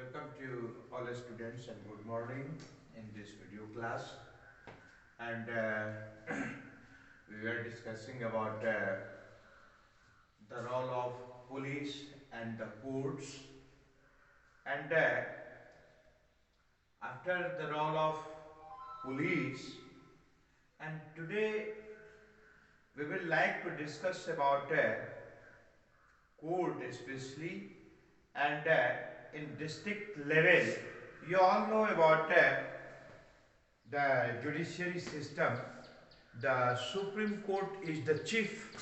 Welcome to all the students and good morning in this video class. And we were discussing about the role of police and the courts. And after the role of police, and today we will like to discuss about court especially, and in district level you all know about the judiciary system. The Supreme Court is the chief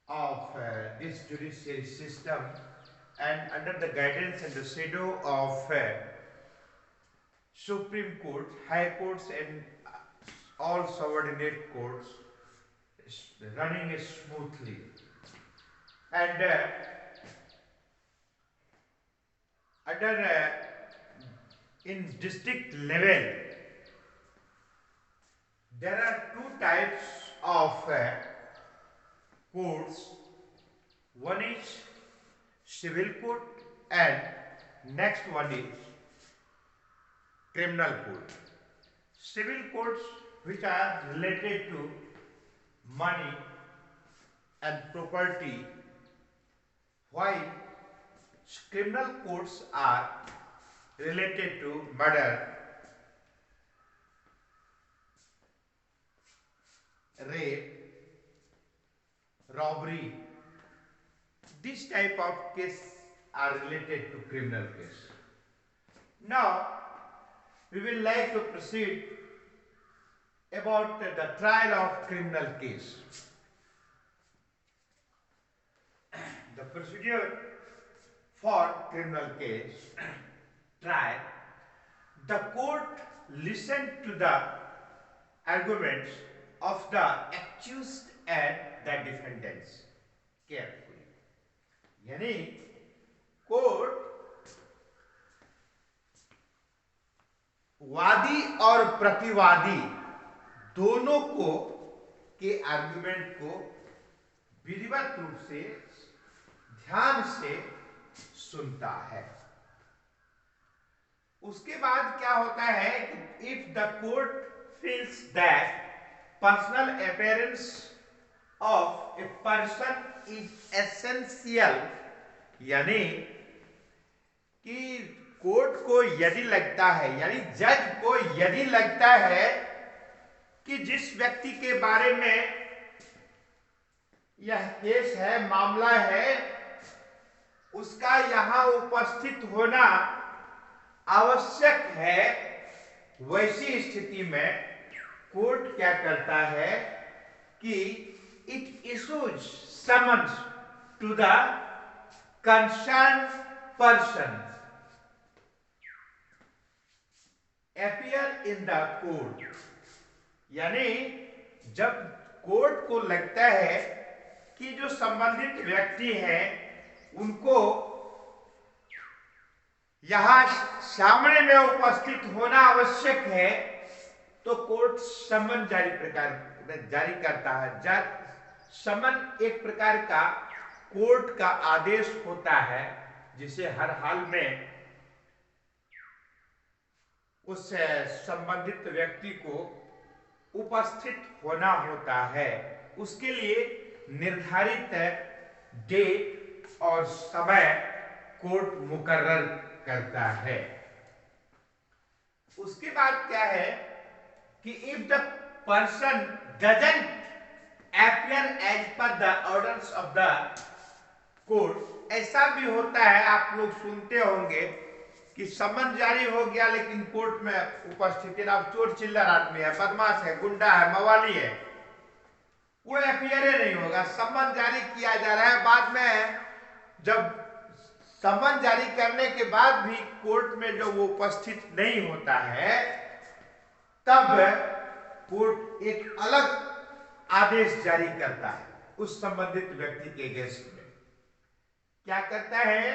of this judiciary system, and under the guidance and the shadow of Supreme Court, High Courts and all subordinate courts is running smoothly. And under in district level there are two types of courts. One is civil court and next one is criminal court. Civil courts which are related to money and property, while criminal courts are related to murder, rape, robbery. This type of case are related to criminal case. Now we will like to proceed about the trial of criminal case. The procedure for criminal case trial: the court listen to the arguments of the accused and the defendants carefully. यानी court वादी और प्रतिवादी दोनों को के argument को विधिवत रूप से ध्यान से सुनता है। उसके बाद क्या होता है कि if the court feels that personal appearance of a person is essential, यानी कि कोर्ट को यदि लगता है, यानी जज को यदि लगता है कि जिस व्यक्ति के बारे में यह केस है, मामला है, उसका यहां उपस्थित होना आवश्यक है, वैसी स्थिति में कोर्ट क्या करता है कि it issues summons to the concern person appear in the court। यानी जब कोर्ट को लगता है कि जो संबंधित व्यक्ति है उनको यहां सामने में उपस्थित होना आवश्यक है, तो कोर्ट समन जारी करता है। समन एक प्रकार का कोर्ट का आदेश होता है जिसे हर हाल में उस संबंधित व्यक्ति को उपस्थित होना होता है। उसके लिए निर्धारित डेट और समय कोर्ट मुकर्रर करता है। उसके बाद क्या है कि if the person doesn't appear as per the orders of the court, ऐसा भी होता है, आप लोग सुनते होंगे कि समन जारी हो गया लेकिन कोर्ट में उपस्थित है, अब चोर चिल्लर आदमी है, बदमाश है, गुंडा है, मवाली है, वो एफआईआर नहीं होगा। समन जारी किया जा रहा है, बाद में जब समन जारी करने के बाद भी कोर्ट में जो वो उपस्थित नहीं होता है, तब कोर्ट एक अलग आदेश जारी करता है उस संबंधित व्यक्ति के अगेंस्ट में। क्या करता है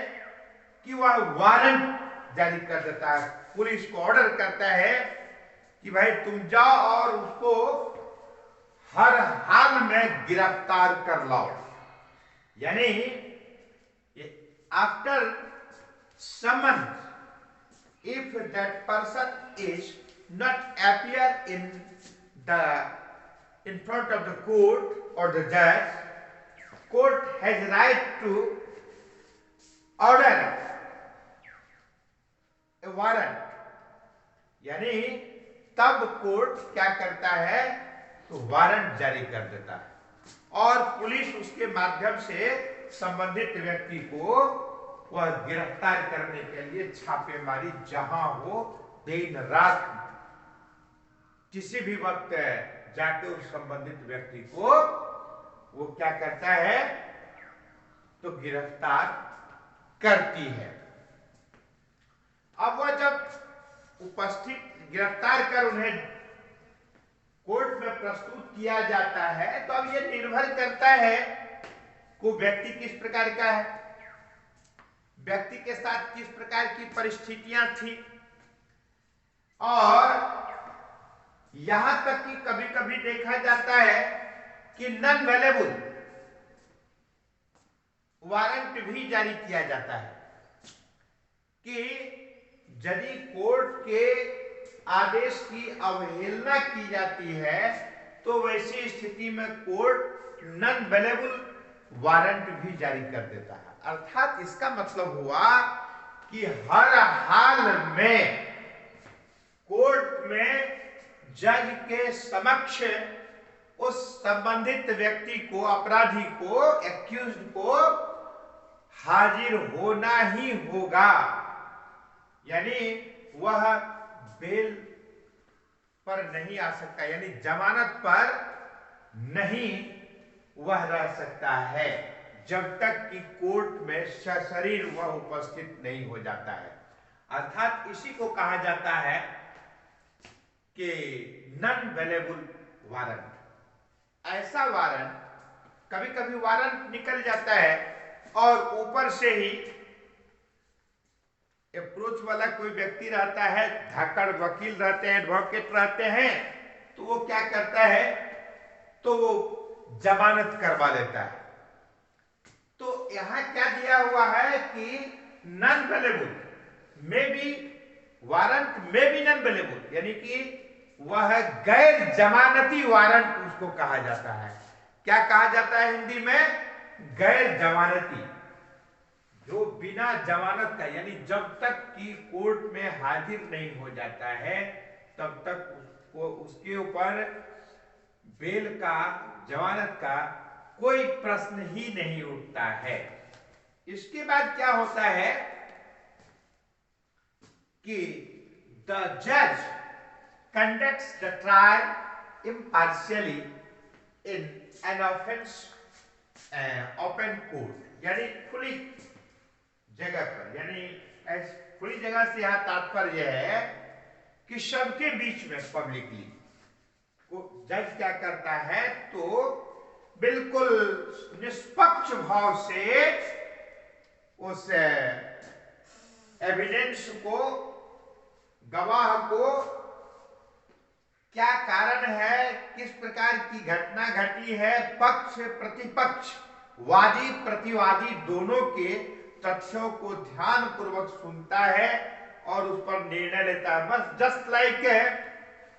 कि वह वारंट जारी कर देता है, पुलिस को ऑर्डर करता है कि भाई तुम जाओ और उसको हर हाल में गिरफ्तार कर लाओ। यानी after summons if that person is not appear in front of the court or the judge, court has right to order a warrant. यानी तब कोर्ट क्या करता है, तो वारंट जारी कर देता है और पुलिस उसके माध्यम से संबंधित व्यक्ति को वह गिरफ्तार करने के लिए छापेमारी जहां हो दिन रात किसी भी वक्त जाके उस संबंधित व्यक्ति को वो क्या करता है, तो गिरफ्तार करती है। अब वह जब उपस्थित गिरफ्तार कर उन्हें कोर्ट में प्रस्तुत किया जाता है, तो अब यह निर्भर करता है को व्यक्ति किस प्रकार का है, व्यक्ति के साथ किस प्रकार की परिस्थितियां थी, और यहां तक कि कभी कभी देखा जाता है कि नॉन अवेलेबल वारंट भी जारी किया जाता है कि यदि कोर्ट के आदेश की अवहेलना की जाती है तो वैसी स्थिति में कोर्ट नॉन अवेलेबल वारंट भी जारी कर देता है। अर्थात इसका मतलब हुआ कि हर हाल में कोर्ट में जज के समक्ष उस संबंधित व्यक्ति को, अपराधी को, एक्यूज्ड को हाजिर होना ही होगा। यानी वह बेल पर नहीं आ सकता, यानी जमानत पर नहीं वह रह सकता है जब तक कि कोर्ट में सशरीर वह उपस्थित नहीं हो जाता है। अर्थात इसी को कहा जाता है कि नॉन अवेलेबल वारंट। ऐसा वारंट, कभी कभी वारंट निकल जाता है और ऊपर से ही अप्रोच वाला कोई व्यक्ति रहता है, धाकड़ वकील रहते हैं, एडवोकेट रहते हैं, तो वो क्या करता है, तो वो जमानत करवा लेता है। तो यहां क्या दिया हुआ है कि नॉन अवेलेबल में भी वारंट में भी नॉन अवेलेबल, यानी कि वह गैर जमानती वारंट उसको कहा जाता है। क्या कहा जाता है हिंदी में? गैर जमानती, जो बिना जमानत का, यानी जब तक कि कोर्ट में हाजिर नहीं हो जाता है तब तक उसको उसके ऊपर बेल का, जमानत का कोई प्रश्न ही नहीं उठता है। इसके बाद क्या होता है कि द जज conducts the trial impartially in an offense open court, यानी खुली जगह पर, यानी खुली जगह से यहां तात्पर्य है कि सबके बीच में पब्लिकली जज क्या करता है, तो बिल्कुल निष्पक्ष भाव से उस एविडेंस को, गवाह को, क्या कारण है, किस प्रकार की घटना घटी है, पक्ष प्रतिपक्ष, वादी प्रतिवादी दोनों के तथ्यों को ध्यान पूर्वक सुनता है और उस पर निर्णय लेता है। बस जस्ट लाइक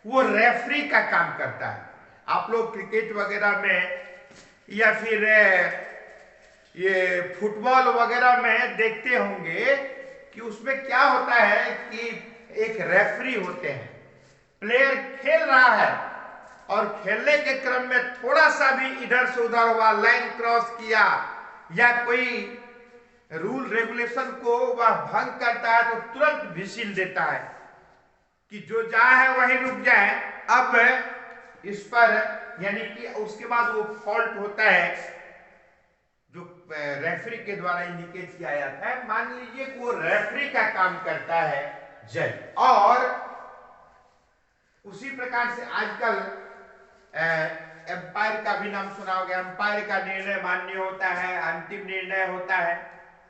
वो रेफरी का काम करता है। आप लोग क्रिकेट वगैरह में या फिर ये फुटबॉल वगैरह में देखते होंगे कि उसमें क्या होता है कि एक रेफरी होते हैं, प्लेयर खेल रहा है और खेलने के क्रम में थोड़ा सा भी इधर से उधर हुआ, लाइन क्रॉस किया या कोई रूल रेगुलेशन को वह भंग करता है तो तुरंत विसिल देता है कि जो जाए है वही रुक जाए। अब इस पर, यानी कि उसके बाद वो फॉल्ट होता है जो रेफरी के द्वारा इंडिकेट किया जाता है। मान लीजिए कि वो रेफरी का काम करता है जज, और उसी प्रकार से आजकल एम्पायर का भी नाम सुना होगा। एम्पायर का निर्णय मान्य होता है, अंतिम निर्णय होता है,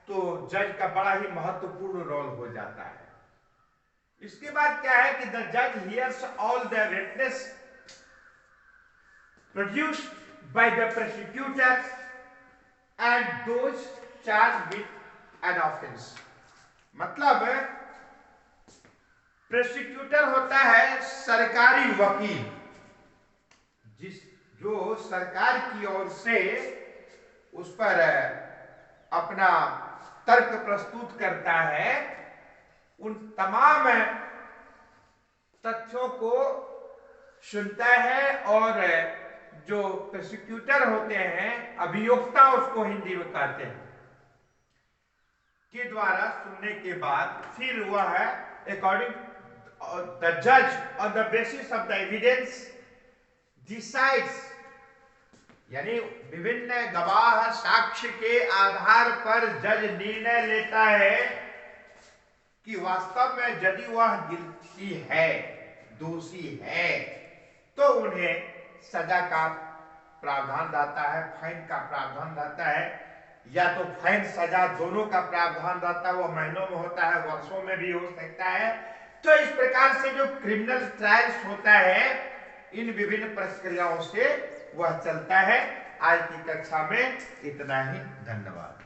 तो जज का बड़ा ही महत्वपूर्ण रोल हो जाता है। इसके बाद क्या है कि द जज hears all the witness produced by the prosecutor and those charged with an offence. मतलब प्रोसिक्यूटर होता है सरकारी वकील, जो सरकार की ओर से उस पर अपना तर्क प्रस्तुत करता है, उन तमाम तथ्यों को सुनता है और जो प्रोसिक्यूटर होते हैं, अभियोक्ता उसको हिंदी में कहते हैं, के द्वारा सुनने के बाद फिर वह अकॉर्डिंग द जज on the basis of the evidence decides, यानी विभिन्न गवाह साक्ष्य के आधार पर जज निर्णय लेता है कि वास्तव में यदि वह गिल्टी है, दोषी है, तो उन्हें सजा का प्रावधान रहता है, फाइन का प्रावधान रहता है, या तो फाइन सजा दोनों का प्रावधान रहता है, वो महीनों में होता है, वर्षों में भी हो सकता है। तो इस प्रकार से जो क्रिमिनल ट्रायल्स होता है, इन विभिन्न प्रक्रियाओं से वह चलता है। आज की कक्षा में इतना ही, धन्यवाद।